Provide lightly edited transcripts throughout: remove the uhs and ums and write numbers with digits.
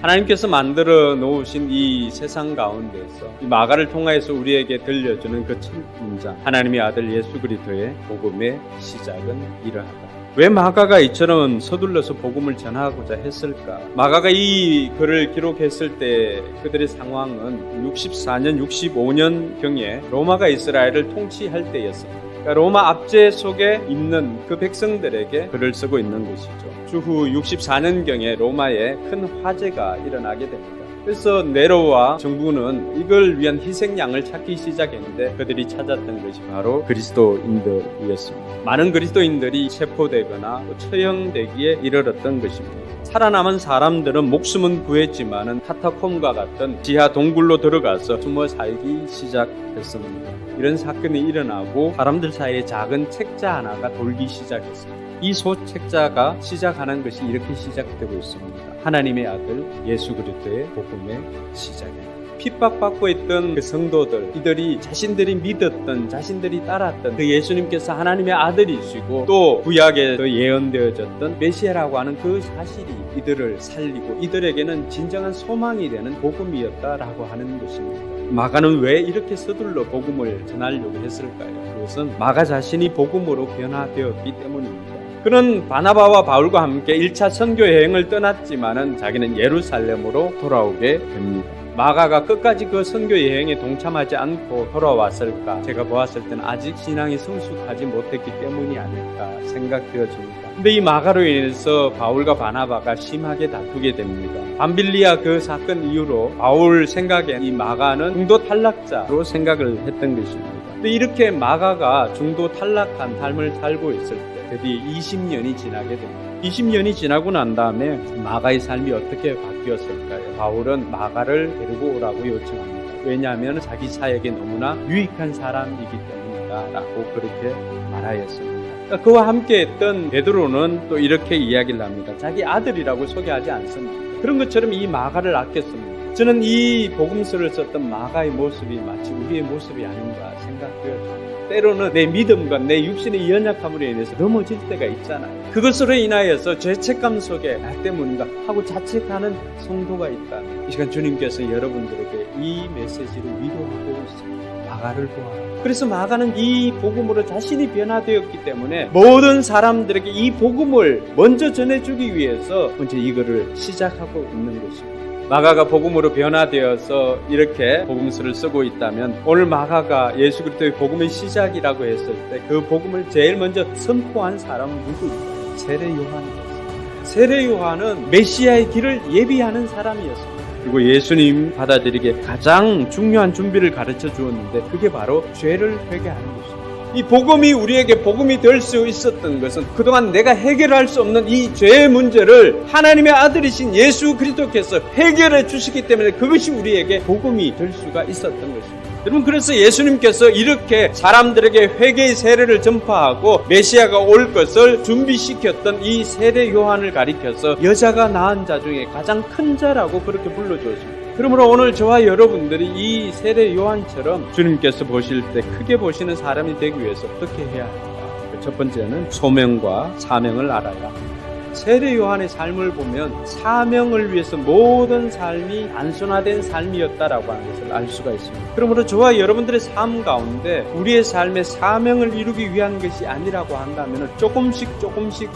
하나님께서 만들어 놓으신 이 세상 가운데서 이 마가를 통하여서 우리에게 들려주는 그 첫 문장, 하나님의 아들 예수 그리스도의 복음의 시작은 이러하다. 왜 마가가 이처럼 서둘러서 복음을 전하고자 했을까? 마가가 이 글을 기록했을 때 그들의 상황은 64년, 65년경에 로마가 이스라엘을 통치할 때였습니다. 그러니까 로마 압제 속에 있는 그 백성들에게 글을 쓰고 있는 것이죠. 추후 64년경에 로마에 큰 화재가 일어나게 됩니다. 그래서 네로와 정부는 이걸 위한 희생양을 찾기 시작했는데 그들이 찾았던 것이 바로 그리스도인들이었습니다. 많은 그리스도인들이 체포되거나 처형되기에 이르렀던 것입니다. 살아남은 사람들은 목숨은 구했지만은 카타콤과 같은 지하 동굴로 들어가서 숨어 살기 시작했습니다. 이런 사건이 일어나고 사람들 사이에 작은 책자 하나가 돌기 시작했습니다. 이 소책자가 시작하는 것이 이렇게 시작되고 있습니다. 하나님의 아들 예수 그리스도의 복음의 시작입니다. 핍박받고 있던 그 성도들, 이들이 자신들이 믿었던, 자신들이 따랐던 그 예수님께서 하나님의 아들이시고 또 구약에 예언되어졌던 메시아라고 하는 그 사실이 이들을 살리고 이들에게는 진정한 소망이 되는 복음이었다라고 하는 것입니다. 마가는 왜 이렇게 서둘러 복음을 전하려고 했을까요? 그것은 마가 자신이 복음으로 변화되었기 때문입니다. 그는 바나바와 바울과 함께 1차 선교 여행을 떠났지만은 자기는 예루살렘으로 돌아오게 됩니다. 마가가 끝까지 그 선교 여행에 동참하지 않고 돌아왔을까? 제가 보았을 때는 아직 신앙이 성숙하지 못했기 때문이 아닐까 생각되어집니다. 근데 이 마가로 인해서 바울과 바나바가 심하게 다투게 됩니다. 밤빌리아 그 사건 이후로 바울 생각엔 이 마가는 중도 탈락자로 생각을 했던 것입니다. 근데 이렇게 마가가 중도 탈락한 삶을 살고 있을 때 드디어 20년이 지나게 됩니다. 20년이 지나고 난 다음에 마가의 삶이 어떻게 바뀌었을까요? 바울은 마가를 데리고 오라고 요청합니다. 왜냐하면 자기 사역에 너무나 유익한 사람이기 때문이다 라고 그렇게 말하였습니다. 그와 함께 했던 베드로는 또 이렇게 이야기를 합니다. 자기 아들이라고 소개하지 않습니다. 그런 것처럼 이 마가를 아꼈습니다. 저는 이 복음서를 썼던 마가의 모습이 마치 우리의 모습이 아닌가 생각되었습니다. 때로는 내 믿음과 내 육신의 연약함으로 인해서 넘어질 때가 있잖아요. 그것으로 인하여서 죄책감 속에 나 때문인가 하고 자책하는 성도가 있다. 이 시간 주님께서 여러분들에게 이 메시지를 위로하고 있습니다. 마가를 보아라. 그래서 마가는 이 복음으로 자신이 변화되었기 때문에 모든 사람들에게 이 복음을 먼저 전해주기 위해서 먼저 이거를 시작하고 있는 것입니다. 마가가 복음으로 변화되어서 이렇게 복음서를 쓰고 있다면 오늘 마가가 예수 그리스도의 복음의 시작이라고 했을 때 그 복음을 제일 먼저 선포한 사람은 누구일까요? 세례 요한이었습니다. 세례 요한은 메시아의 길을 예비하는 사람이었습니다. 그리고 예수님 받아들이기에 가장 중요한 준비를 가르쳐 주었는데 그게 바로 죄를 회개하는 것입니다. 이 복음이 우리에게 복음이 될 수 있었던 것은 그동안 내가 해결할 수 없는 이 죄의 문제를 하나님의 아들이신 예수 그리스도께서 해결해 주시기 때문에 그것이 우리에게 복음이 될 수가 있었던 것입니다. 여러분, 그래서 예수님께서 이렇게 사람들에게 회개의 세례를 전파하고 메시아가 올 것을 준비시켰던 이 세례 요한을 가리켜서 여자가 낳은 자 중에 가장 큰 자라고 그렇게 불러주었습니다. 그러므로 오늘 저와 여러분들이 이 세례 요한처럼 주님께서 보실 때 크게 보시는 사람이 되기 위해서 어떻게 해야 할까? 첫 번째는 소명과 사명을 알아야 합니다. 세례 요한의 삶을 보면 사명을 위해서 모든 삶이 단순화된 삶이었다라고 하는 것을 알 수가 있습니다. 그러므로 저와 여러분들의 삶 가운데 우리의 삶의 사명을 이루기 위한 것이 아니라고 한다면 조금씩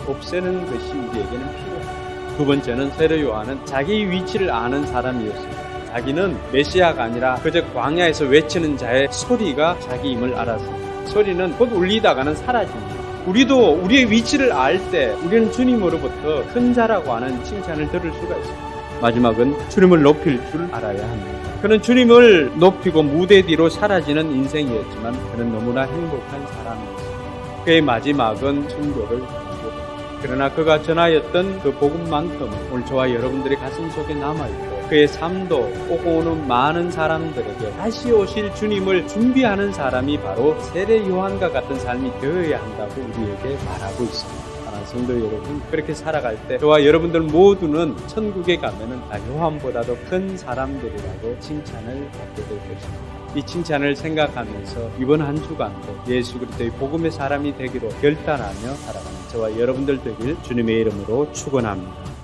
없애는 것이 우리에게는 필요합니다. 두 번째는 세례 요한은 자기 위치를 아는 사람이었습니다. 자기는 메시아가 아니라 그저 광야에서 외치는 자의 소리가 자기임을 알았습니다. 소리는 곧 울리다가는 사라집니다. 우리도 우리의 위치를 알 때 우리는 주님으로부터 큰 자라고 하는 칭찬을 들을 수가 있습니다. 마지막은 주님을 높일 줄 알아야 합니다. 그는 주님을 높이고 무대 뒤로 사라지는 인생이었지만 그는 너무나 행복한 사람이었습니다. 그의 마지막은 순교를 그러나 그가 전하였던 그 복음만큼 오늘 저와 여러분들의 가슴 속에 남아있고 그의 삶도 오고 오는 많은 사람들에게 다시 오실 주님을 준비하는 사람이 바로 세례 요한과 같은 삶이 되어야 한다고 우리에게 말하고 있습니다. 사랑하는 성도 여러분, 그렇게 살아갈 때 저와 여러분들 모두는 천국에 가면은 다 요한보다도 큰 사람들이라고 칭찬을 받게 될 것입니다. 이 칭찬을 생각하면서 이번 한 주간도 예수 그리스도의 복음의 사람이 되기로 결단하며 살아가는 저와 여러분들 되길 주님의 이름으로 축원합니다.